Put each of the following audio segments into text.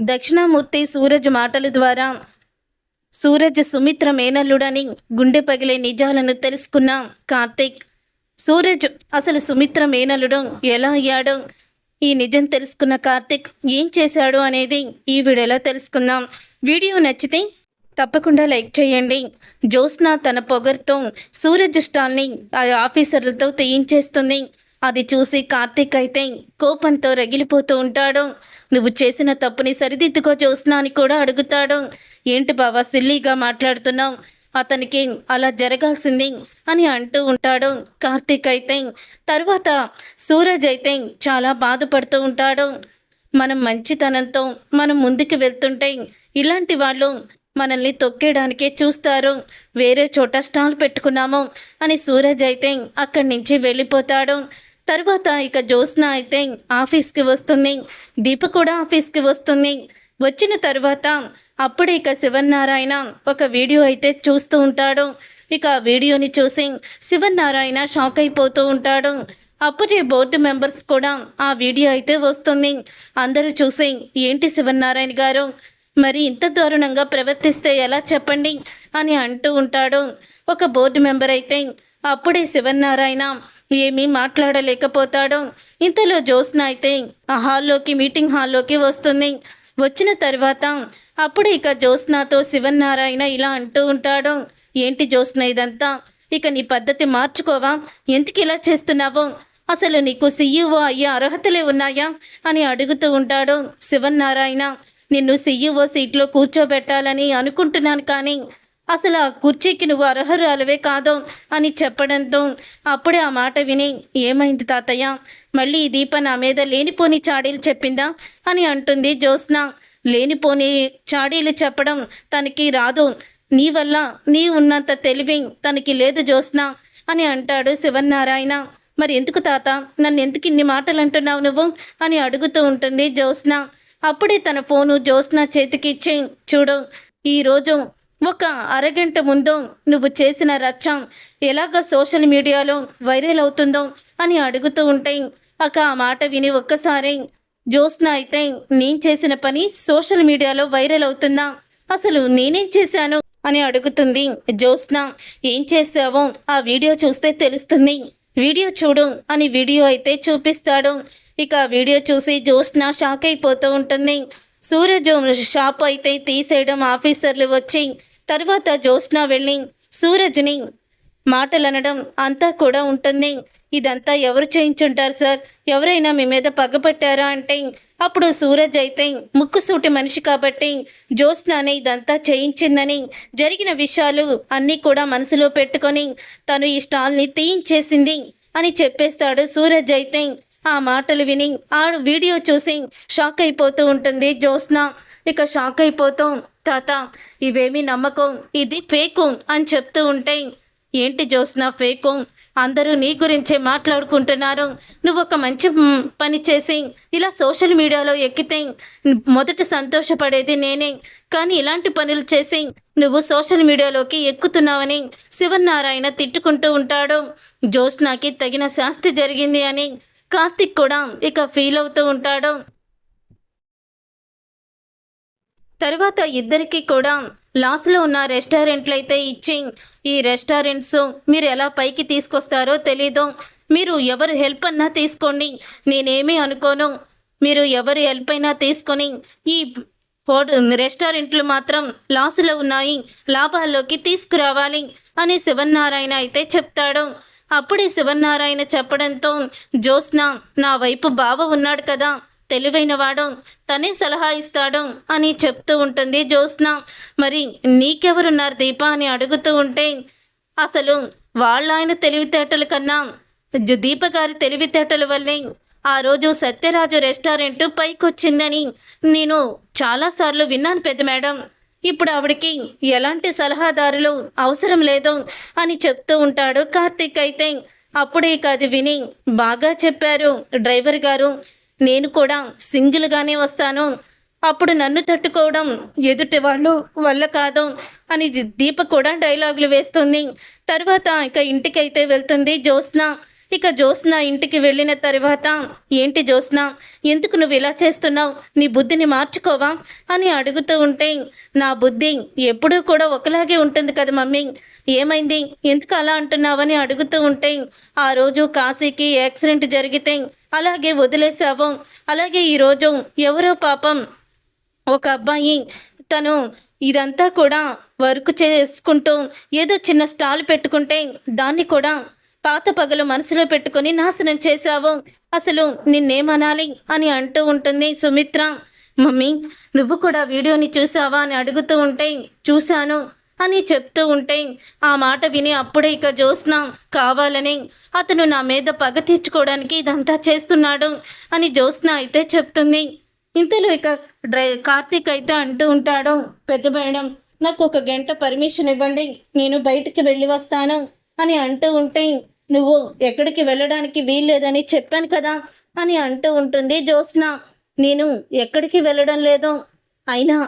దక్షిణామూర్తి సూరజ్ మాటల ద్వారా సూరజ్ సుమిత్ర మేనల్లుడని గుండె పగిలే నిజాలను తెలుసుకున్న కార్తీక్. సూరజ్ అసలు సుమిత్ర మేనల్లుడు ఎలా అయ్యాడు, ఈ నిజం తెలుసుకున్న కార్తీక్ ఏం చేశాడు అనేది ఈ వీడియోలో తెలుసుకుందాం. వీడియో నచ్చితే తప్పకుండా లైక్ చేయండి. జ్యోత్స్న తన పొగర్తో సూరజ్ స్టాల్ని ఆ ఆఫీసర్లతో తీయించేస్తుంది. అది చూసి కార్తీక్ అయితే కోపంతో రగిలిపోతూ ఉంటాడు. నువ్వు చేసిన తప్పుని సరిదిద్దుకో జ్యోత్స్న అని కూడా అడుగుతాడు. ఏంటి బావా సిల్లీగా మాట్లాడుతున్నావు, అతనికి అలా జరగాల్సింది అని అంటూ ఉంటాడు కార్తీక్ అయితే. తర్వాత సూరజ్ అయితే చాలా బాధపడుతూ ఉంటాడు. మనం మంచితనంతో మనం ముందుకు వెళ్తుంటే ఇలాంటి వాళ్ళు మనల్ని తొక్కేయడానికే చూస్తారు, వేరే చోట స్టాల్ పెట్టుకున్నాము అని సూరజ్ అయితే అక్కడి నుంచి వెళ్ళిపోతాడు. తర్వాత ఇక జ్యోత్స్న అయితే ఆఫీస్కి వస్తుంది, దీప కూడా ఆఫీస్కి వస్తుంది. వచ్చిన తర్వాత అప్పుడే ఇక శివన్నారాయణ ఒక వీడియో అయితే చూస్తూ ఉంటాడు. ఇక ఆ వీడియోని చూసి శివన్నారాయణ షాక్ అయిపోతూ ఉంటాడు. అప్పుడే బోర్డు మెంబర్స్ కూడా ఆ వీడియో అయితే వస్తుంది. అందరూ చూసి ఏంటి శివన్నారాయణ గారు, మరి ఇంత దారుణంగా ప్రవర్తిస్తే ఎలా చెప్పండి అని అంటూ ఉంటాడు. ఒక బోర్డు మెంబర్ అయితే అప్పుడే శివన్నారాయణ ఏమీ మాట్లాడలేకపోతాడు. ఇంతలో జ్యోత్స్న అయితే ఆ మీటింగ్ హాల్లోకి వస్తుంది. వచ్చిన తర్వాత అప్పుడు ఇక జ్యోత్స్నతో శివన్నారాయణ ఇలా అంటూ ఉంటాడు. ఏంటి జ్యోత్స్న ఇదంతా, ఇక నీ పద్ధతి మార్చుకోవా, ఎందుకు ఇలా చేస్తున్నావు, అసలు నీకు సీఈఓ అయ్యే అర్హతలే ఉన్నాయా అని అడుగుతూ ఉంటాడు శివన్నారాయణ. నిన్ను సీఈఓ సీట్లో కూర్చోబెట్టాలని అనుకుంటున్నాను, కానీ అసలు ఆ కుర్చీకి నువ్వు అర్హురాలవే కాదు అని చెప్పడంతో అప్పుడే ఆ మాట విని ఏమైంది తాతయ్య, మళ్ళీ ఈ దీప నా మీద లేనిపోని చాడీలు చెప్పిందా అని అంటుంది జ్యోత్స్న. లేనిపోని చాడీలు చెప్పడం తనకి రాదు, నీ వల్ల నీ ఉన్నంత తెలివి తనకి లేదు జ్యోత్స్న అని అంటాడు శివన్నారాయణ. మరి ఎందుకు తాత, నన్ను ఎందుకు ఇన్ని మాటలు అంటున్నావు నువ్వు అని అడుగుతూ ఉంటుంది జ్యోత్స్న. అప్పుడే తన ఫోను జ్యోత్స్న చేతికిచ్చి, చూడు ఈరోజు ఒక అరగంట ముందు నువ్వు చేసిన రచ్చ ఎలాగ సోషల్ మీడియాలో వైరల్ అవుతుందో అని అడుగుతూ ఉంటే ఆ మాట విని ఒక్కసారి జ్యోత్స్న అయితే నేను చేసిన పని సోషల్ మీడియాలో వైరల్ అవుతుందా, అసలు నేనేం చేశాను అని అడుగుతుంది జ్యోత్స్న. ఏం చేసావో ఆ వీడియో చూస్తే తెలుస్తుంది, వీడియో చూడు అని వీడియో అయితే చూపిస్తాడు. ఇక వీడియో చూసి జ్యోత్స్న షాక్ అయిపోతూ ఉంటుంది. సూరజ్ షాప్ అయితే తీసేయడం ఆఫీసర్లు వచ్చి తర్వాత జ్యోత్స్న వెళ్ళి సూరజ్ని మాటలనడం అంతా కూడా ఉంటుంది. ఇదంతా ఎవరు చేయించుంటారు సార్, ఎవరైనా మీ మీద పగపట్టారా అంటే అప్పుడు సూరజ్ అయితే ముక్కుసూటి మనిషి కాబట్టి జ్యోత్స్ననే ఇదంతా చేయించిందని, జరిగిన విషయాలు అన్నీ కూడా మనసులో పెట్టుకొని తను ఈ స్టాల్ని తీయించేసింది అని చెప్పేస్తాడు సూరజ్ అయితే. ఆ మాటలు విని ఆ వీడియో చూసి షాక్ అయిపోతూ ఉంటుంది జ్యోత్స్న. ఇక షాక్ అయిపోతూ తాత ఇవేమీ నమ్మకం, ఇది ఫేకు అని చెప్తూ ఉంటే, ఏంటి జ్యోత్స్న ఫేకు, అందరూ నీ గురించే మాట్లాడుకుంటున్నారు, నువ్వు ఒక మంచి పని చేసి ఇలా సోషల్ మీడియాలో ఎక్కితే మొదట సంతోషపడేది నేనే, కానీ ఇలాంటి పనులు చేసి నువ్వు సోషల్ మీడియాలోకి ఎక్కుతున్నావని శివన్నారాయణ తిట్టుకుంటూ ఉంటాడు. జ్యోత్స్నకి తగిన శాస్తి జరిగింది అని కార్తీక్ కూడా ఇక ఫీల్ అవుతూ ఉంటాడు. తర్వాత ఇద్దరికి కూడా లాస్లో ఉన్న రెస్టారెంట్లు అయితే ఇచ్చి, ఈ రెస్టారెంట్స్ మీరు ఎలా పైకి తీసుకొస్తారో తెలీదు, మీరు ఎవరు హెల్ప్ అన్నా తీసుకోండి, నేనేమీ అనుకోను, మీరు ఎవరు హెల్ప్ అయినా తీసుకొని ఈ రెస్టారెంట్లు మాత్రం లాస్లో ఉన్నాయి, లాభాల్లోకి తీసుకురావాలి అని శివన్నారాయణ అయితే చెప్తాడు. అప్పుడే శివన్నారాయణ చెప్పడంతో జ్యోత్స్న నా వైపు బావ ఉన్నాడు కదా, తెలివైనవాడు, తనే సలహా ఇస్తాడు అని చెప్తూ ఉంటుంది జ్యోత్స్న. మరి నీకెవరున్నారు దీప అని అడుగుతూ ఉంటే అసలు వాళ్ళ ఆయన తెలివితేటల కన్నా దీప గారి తెలివితేటల వల్లే ఆ రోజు సత్యరాజు రెస్టారెంట్ పైకొచ్చిందని నేను చాలాసార్లు విన్నాను పెద్ద మేడం, ఇప్పుడు ఆవిడకి ఎలాంటి సలహాదారులు అవసరం లేదు అని చెప్తూ ఉంటాడు కార్తీక్ అయితే. అప్పుడే అది విని బాగా చెప్పారు డ్రైవర్ గారు, నేను కూడా సింగిల్గానే వస్తాను, అప్పుడు నన్ను తట్టుకోవడం ఎదుటి వాళ్ళు వల్ల కాదు అని దీప కూడా డైలాగులు వేస్తుంది. తర్వాత ఇక ఇంటికైతే వెళ్తుంది జ్యోత్స్న. ఇక జ్యోత్స్న ఇంటికి వెళ్ళిన తర్వాత, ఏంటి జ్యోత్స్న, ఎందుకు నువ్వు ఇలా చేస్తున్నావు, నీ బుద్ధిని మార్చుకోవా అని అడుగుతూ ఉంటే, నా బుద్ధి ఎప్పుడూ కూడా ఒకలాగే ఉంటుంది కదా మమ్మీ, ఏమైంది, ఎందుకు అలా అంటున్నావని అడుగుతూ ఉంటే, ఆ రోజు కాశీకి యాక్సిడెంట్ జరిగితే అలాగే వదిలేసావు, అలాగే ఈరోజు ఎవరో పాపం ఒక అబ్బాయి తను ఇదంతా కూడా వర్క్ చేసుకుంటూ ఏదో చిన్న స్టాల్ పెట్టుకుంటే దాన్ని కూడా పాత పగలు మనసులో పెట్టుకొని నాశనం చేశావు, అసలు నిన్నేమనాలి అని అంటూ ఉంటుంది సుమిత్ర. మమ్మీ, నువ్వు కూడా వీడియోని చూసావా అని అడుగుతూ ఉంటే, చూశాను అని చెప్తూ ఉంటే, ఆ మాట విని అప్పుడే ఇక జ్యోత్స్న కావాలని అతను నా మీద పగ తీర్చుకోవడానికి ఇదంతా చేస్తున్నాడు అని జ్యోత్స్న అయితే చెప్తుంది. ఇంతలో ఇక కార్తీక్ అయితే అంటూ ఉంటాడు, పెద్ద మేడం నాకు 1 గంట పర్మిషన్ ఇవ్వండి, నేను బయటికి వెళ్ళి వస్తాను అని అంటూ ఉంటే, నువ్వు ఎక్కడికి వెళ్ళడానికి వీల్లేదని చెప్పాను కదా అని అంటూ ఉంటుంది జ్యోత్స్న. నేను ఎక్కడికి వెళ్ళడం లేదు, అయినా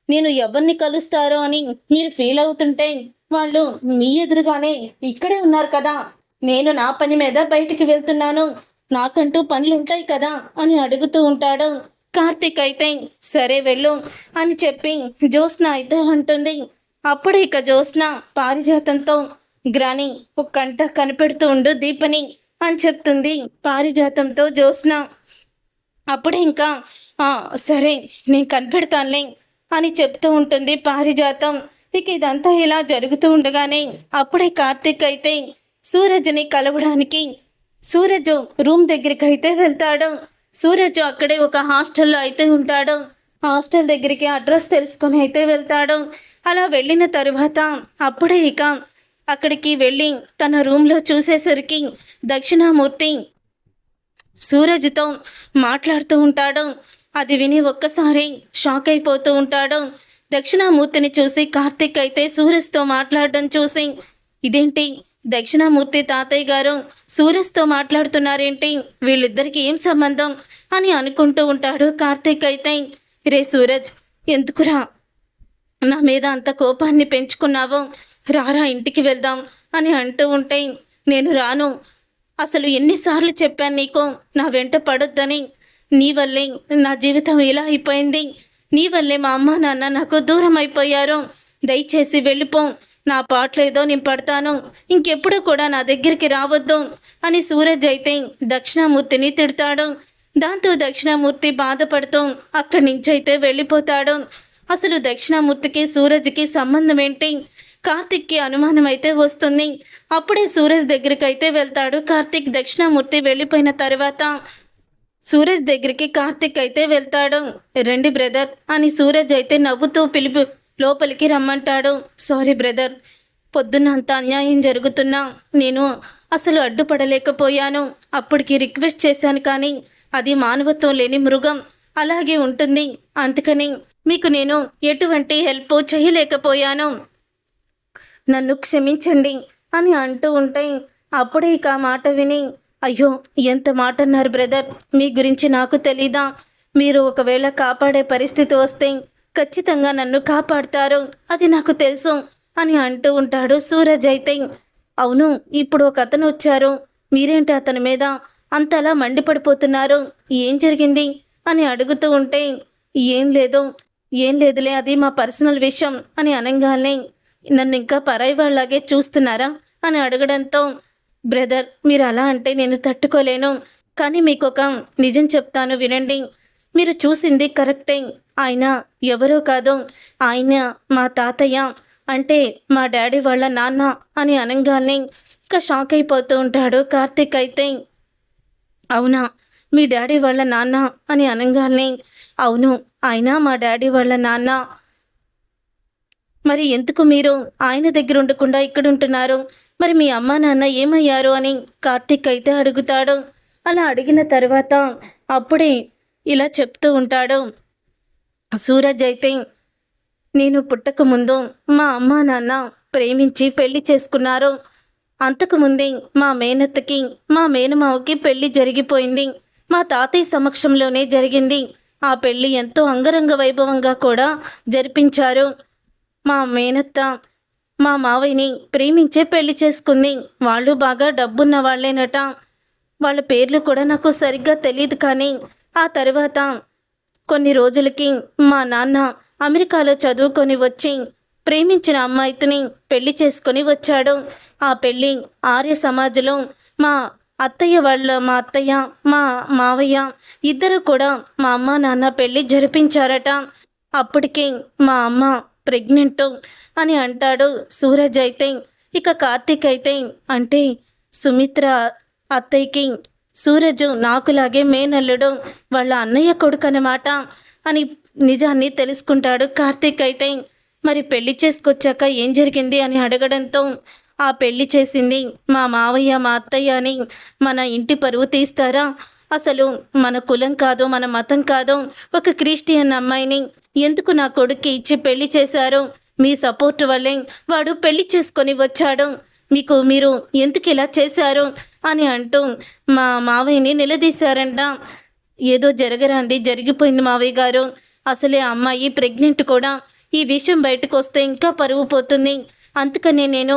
నేను ఎవరిని కలుస్తారో అని మీరు ఫీల్ అవుతుంటే వాళ్ళు మీ ఎదురుగానే ఇక్కడే ఉన్నారు కదా, నేను నా పని మీద బయటికి వెళ్తున్నాను, నాకంటూ పనులుంటాయి కదా అని అడుగుతూ ఉంటాడు. కార్తీక్ అయితే సరే వెళ్ళు అని చెప్పి జ్యోత్స్న అయితే అంటుంది. అప్పుడు ఇక జ్యోత్స్న పారిజాతంతో, గ్రాని 1 గంట కనిపెడుతూ ఉండు దీపని అని చెప్తుంది పారిజాతంతో జ్యోత్స్న. అప్పుడే ఇంకా సరే నేను కనిపెడతానులే అని చెప్తూ ఉంటుంది పారిజాతం. ఇక ఇదంతా ఇలా జరుగుతూ ఉండగానే అప్పుడే కార్తీక్ అయితే సూరజ్ని కలవడానికి సూరజ్ రూమ్ దగ్గరికి అయితే వెళ్తాడు. సూరజ్ అక్కడే ఒక హాస్టల్లో అయితే ఉంటాడు. హాస్టల్ దగ్గరికి అడ్రస్ తెలుసుకొని అయితే వెళ్తాడు. అలా వెళ్ళిన తరువాత అప్పుడే ఇక అక్కడికి వెళ్ళి తన రూమ్లో చూసేసరికి దక్షిణామూర్తి సూరజ్తో మాట్లాడుతూ ఉంటాడు. అది విని ఒక్కసారి షాక్ అయిపోతూ ఉంటాడు. దక్షిణామూర్తిని చూసి కార్తీక్ అయితే సూరజ్తో మాట్లాడడం చూసి, ఇదేంటి దక్షిణామూర్తి తాతయ్య గారు సూరజ్తో మాట్లాడుతున్నారేంటి, వీళ్ళిద్దరికి ఏం సంబంధం అని అనుకుంటూ ఉంటాడు కార్తీక్ అయితే. రే సూరజ్, ఎందుకురా నా మీద అంత కోపాన్ని పెంచుకున్నావు, రారా ఇంటికి వెళ్దాం అని అంటూ ఉంటే, నేను రాను, అసలు ఎన్నిసార్లు చెప్పాను నీకు నా వెంట పడొద్దని, నీ వల్లే నా జీవితం ఇలా అయిపోయింది, నీ వల్లే మా అమ్మ నాన్న నాకు దూరం అయిపోయారు, దయచేసి వెళ్ళిపో, నా పాటలేదో నేను పడతాను, ఇంకెప్పుడు కూడా నా దగ్గరికి రావద్దు అని సూరజ్ అయితే దక్షిణామూర్తిని తిడతాడు. దాంతో దక్షిణామూర్తి బాధపడుతూ అక్కడి నుంచి అయితే వెళ్ళిపోతాడు. అసలు దక్షిణామూర్తికి సూరజ్కి సంబంధం ఏంటి, కార్తిక్కి అనుమానం అయితే వస్తుంది. అప్పుడే సూరజ్ దగ్గరికి అయితే వెళ్తాడు కార్తిక్. దక్షిణామూర్తి వెళ్ళిపోయిన తర్వాత సూరజ్ దగ్గరికి కార్తిక్ అయితే వెళ్తాడు. రండి బ్రదర్ అని సూరజ్ అయితే నవ్వుతూ పిలిపి లోపలికి రమ్మంటాడు. సారీ బ్రదర్, పొద్దున్న అంత అన్యాయం జరుగుతున్నా నేను అసలు అడ్డుపడలేకపోయాను, అప్పటికి రిక్వెస్ట్ చేశాను కానీ అది మానవత్వం లేని మృగం అలాగే ఉంటుంది, అందుకని మీకు నేను ఎటువంటి హెల్ప్ చేయలేకపోయాను, నన్ను క్షమించండి అని అంటూ ఉంటే అప్పుడే ఇక మాట విని, అయ్యో ఎంత మాట అన్నారు బ్రదర్, మీ గురించి నాకు తెలీదా, మీరు ఒకవేళ కాపాడే పరిస్థితి వస్తే ఖచ్చితంగా నన్ను కాపాడతారు, అది నాకు తెలుసు అని అంటూ ఉంటాడు సూరజ్ అయితే. అవును, ఇప్పుడు ఒక అతను వచ్చారు, మీరేంటి అతని మీద అంతలా మండిపడిపోతున్నారు, ఏం జరిగింది అని అడుగుతూ ఉంటే, ఏం లేదులే, అది మా పర్సనల్ విషయం అని అనగానే, నన్ను ఇంకా పరాయి వాళ్ళలాగే చూస్తున్నారా అని అడగడంతో, బ్రదర్ మీరు అలా అంటే నేను తట్టుకోలేను, కానీ మీకు ఒక నిజం చెప్తాను వినండి, మీరు చూసింది కరెక్టే, ఆయన ఎవరో కాదు, ఆయన మా తాతయ్య, అంటే మా డాడీ వాళ్ళ నాన్న అని అనగానే ఇంకా షాక్ అయిపోతూ ఉంటాడు కార్తిక్ అయితే. అవునా, మీ డాడీ వాళ్ళ నాన్న అని అనగానే, అవును ఆయన మా డాడీ వాళ్ళ నాన్న, మరి ఎందుకు మీరు ఆయన దగ్గర ఉండకుండా ఇక్కడ ఉంటున్నారు, మరి మీ అమ్మ నాన్న ఏమయ్యారు అని కార్తిక్ అయితే అడుగుతాడు. అలా అడిగిన తర్వాత అప్పుడే ఇలా చెప్తూ ఉంటాడు సూరజ్ అయితే. నేను పుట్టక ముందు మా అమ్మ నాన్న ప్రేమించి పెళ్లి చేసుకున్నారు, అంతకుముందే మా మేనత్తకి మా మేనమావకి పెళ్లి జరిగిపోయింది, మా తాతయ్య సమక్షంలోనే జరిగింది, ఆ పెళ్లి ఎంతో అంగరంగ వైభవంగా కూడా జరిపించారు. మా మేనత్త మా మావయ్యని ప్రేమించే పెళ్లి చేసుకుంది. వాళ్ళు బాగా డబ్బున్న వాళ్ళేనట. వాళ్ళ పేర్లు కూడా నాకు సరిగ్గా తెలియదు. కానీ ఆ తర్వాత కొన్ని రోజులకి మా నాన్న అమెరికాలో చదువుకొని వచ్చి ప్రేమించిన అమ్మాయిని పెళ్లి చేసుకొని వచ్చాడు. ఆ పెళ్ళి ఆర్య సమాజంలో మా మా అత్తయ్య మా మావయ్య ఇద్దరు కూడా మా అమ్మ నాన్న పెళ్ళి జరిపించారట. అప్పటికి మా అమ్మ ప్రెగ్నెంట్ అని అంటాడు సూరజ్ అయితే. ఇక కార్తీక్ అయితే, అంటే సుమిత్ర అత్తయ్యకి సూరజ్ నాకులాగే మేనల్లుడు, వాళ్ళ అన్నయ్య కొడుకు అన్నమాట అని నిజాన్ని తెలుసుకుంటాడు కార్తీక్ అయితే. మరి పెళ్లి చేసుకొచ్చాక ఏం జరిగింది అని అడగడంతో, ఆ పెళ్లి చేసింది మా మావయ్య మా అత్తయ్య అని మన ఇంటి పరువు తీస్తారా? అసలు మన కులం కాదు, మన మతం కాదు, ఒక క్రిస్టియన్ అమ్మాయిని ఎందుకు నా కొడుక్కి ఇచ్చి పెళ్లి చేశారు? మీ సపోర్ట్ వల్లే వాడు పెళ్లి చేసుకొని వచ్చాడు. మీరు ఎందుకు ఇలా చేశారు అని అంటూ మా మావయ్యని నిలదీశారంట. ఏదో జరగరాంది జరిగిపోయింది మావయ్య గారు. అసలే అమ్మాయి ప్రెగ్నెంట్ కూడా. ఈ విషయం బయటకు వస్తే ఇంకా పరువు పోతుంది. అందుకనే నేను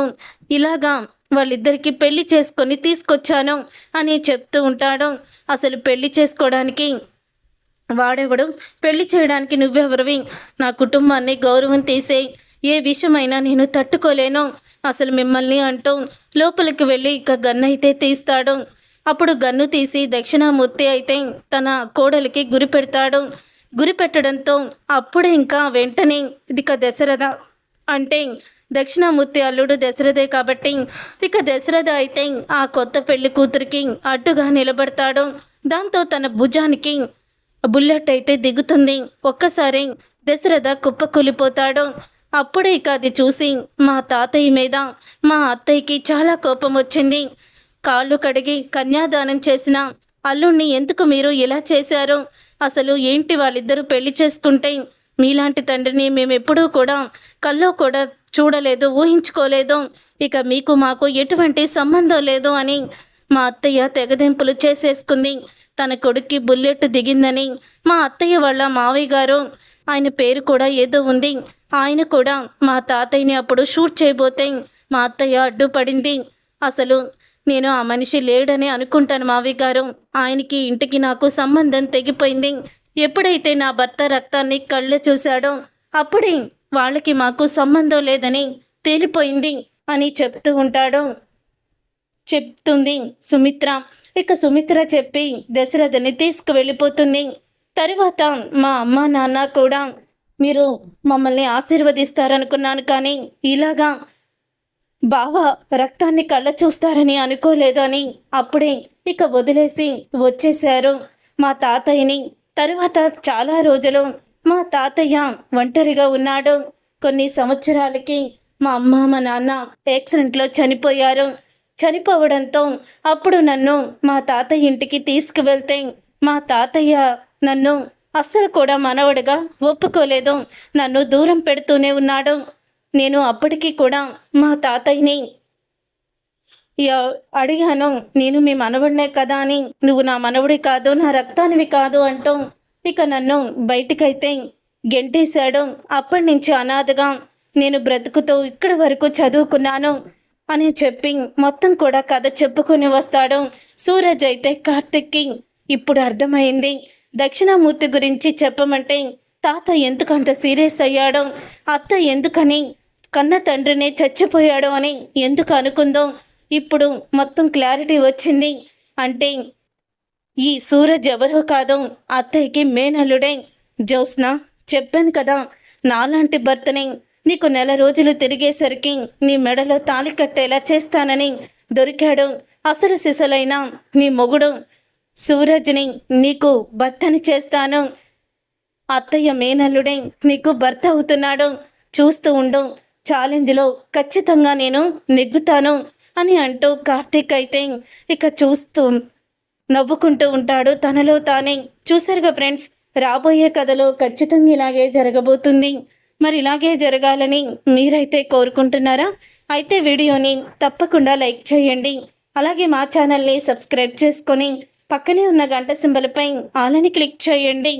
ఇలాగా వాళ్ళిద్దరికి పెళ్లి చేసుకొని తీసుకొచ్చాను అని చెప్తూ ఉంటాడు. అసలు పెళ్లి చేసుకోవడానికి వాడెవడు? పెళ్లి చేయడానికి నువ్వెవరివి? నా కుటుంబాన్ని గౌరవం తీసేయి. ఏ విషయమైనా నేను తట్టుకోలేను అసలు మిమ్మల్ని అంటూ లోపలికి వెళ్ళి ఇక గన్ను అయితే తీస్తాడు. అప్పుడు గన్ను తీసి దక్షిణామూర్తి అయితే తన కోడలికి గురి పెడతాడు. గురి పెట్టడంతో అప్పుడే ఇంకా వెంటనే ఇక దశరథ, అంటే దక్షిణామూర్తి అల్లుడు దశరథే కాబట్టి ఇక దశరథ అయితే ఆ కొత్త పెళ్లి కూతురికి అడ్డుగా నిలబడతాడు. దాంతో తన భుజానికి బుల్లెట్ అయితే దిగుతుంది. ఒక్కసారి దశరథ కుప్పకూలిపోతాడు. అప్పుడే ఇక అది చూసి మా తాతయ్య మీద మా అత్తయ్యకి చాలా కోపం వచ్చింది. కాళ్ళు కడిగి కన్యాదానం చేసిన అల్లుణ్ణి ఎందుకు మీరు ఇలా చేశారు? అసలు ఏంటి వాళ్ళిద్దరూ పెళ్లి చేసుకుంటే మీలాంటి తండ్రిని మేము ఎప్పుడూ కూడా కల్లో కూడా చూడలేదు, ఊహించుకోలేదు. ఇక మీకు మాకు ఎటువంటి సంబంధం లేదు అని మా అత్తయ్య తెగదెంపులు చేసేసుకుంది. తన కొడుక్కి బుల్లెట్ దిగిందని మా అత్తయ్య వాళ్ళ మావయ్య గారు, ఆయన పేరు కూడా ఏదో ఉంది, ఆయన కూడా మా తాతయ్యని అప్పుడు షూట్ చేయబోతే మా అత్తయ్య అడ్డుపడింది. అసలు నేను ఆ మనిషి లేడని అనుకుంటాను మావయ్య గారు. ఆయనకి ఇంటికి నాకు సంబంధం తెగిపోయింది. ఎప్పుడైతే నా భర్త రక్తాన్ని కళ్ళ చూశాడో అప్పుడే వాళ్ళకి మాకు సంబంధం లేదని తేలిపోయింది అని చెప్తుంది సుమిత్ర. ఇక సుమిత్ర చెప్పి దశరథని తీసుకువెళ్ళిపోతుంది. తరువాత మా అమ్మ నాన్న కూడా మీరు మమ్మల్ని ఆశీర్వదిస్తారనుకున్నాను, కానీ ఇలాగా బావ రక్తాన్ని కళ్ళ చూస్తారని అనుకోలేదు అని అప్పుడే ఇక వదిలేసి వచ్చేశారు మా తాతయ్యని. తరువాత చాలా రోజులు మా తాతయ్య ఒంటరిగా ఉన్నాడు. కొన్ని సంవత్సరాలకి మా అమ్మ మా నాన్న యాక్సిడెంట్లో చనిపోయారు. చనిపోవడంతో అప్పుడు నన్ను మా తాతయ్య ఇంటికి తీసుకువెళ్తే మా తాతయ్య నన్ను అస్సలు కూడా మనవడుగా ఒప్పుకోలేదు. నన్ను దూరం పెడుతూనే ఉన్నాడు. నేను అప్పటికీ కూడా మా తాతయ్యని అడిగాను, నేను మీ మనవడినే కదా అని. నువ్వు నా మనవడి కాదు, నా రక్తానివి కాదు అంటూ ఇక నన్ను బయటికైతే గెంటేశాడు. అప్పటి నుంచి అనాథగా నేను బ్రతుకుతూ ఇక్కడి వరకు చదువుకున్నాను అని చెప్పి మొత్తం కూడా కథ చెప్పుకొని వస్తాడు. సూరజ్ అయితే కార్తిక్కి ఇప్పుడు అర్థమైంది. దక్షిణామూర్తి గురించి చెప్పమంటే తాత ఎందుకు అంత సీరియస్ అయ్యాడో, అత్త ఎందుకని కన్న తండ్రినే చచ్చిపోయాడు అని ఎందుకు అనుకుందో ఇప్పుడు మొత్తం క్లారిటీ వచ్చింది. అంటే ఈ సూరజ్ ఎవరో కాదు, అత్తయ్యకి మేనల్లుడే. జ్యోత్స్న, చెప్పాను కదా, నాలాంటి భర్తని నీకు నెల రోజులు తిరిగేసరికి నీ మెడలో తాళి కట్టేలా చేస్తానని దొరికాడు. అసలు సిసలైన నీ మొగుడు సూరజ్ని నీకు భర్తని చేస్తాను. అత్తయ్య మేనల్లుడే నీకు భర్త అవుతున్నాడు. చూస్తూ ఉండు, ఛాలెంజ్లో ఖచ్చితంగా నేను నెగ్గుతాను అని అంటూ కార్తీక్ అయితే ఇక చూస్తూ నవ్వుకుంటూ ఉంటాడు తనలో తానే. చూసారుగా ఫ్రెండ్స్, రాబోయే కథలో ఖచ్చితంగా ఇలాగే జరగబోతుంది. మరి ఇలాగే జరగాలని మీరైతే కోరుకుంటున్నారా? అయితే వీడియోని తప్పకుండా లైక్ చేయండి. అలాగే మా ఛానల్ని సబ్స్క్రైబ్ చేసుకొని పక్కనే ఉన్న గంట సింబల్పై ఆల్ అని క్లిక్ చేయండి.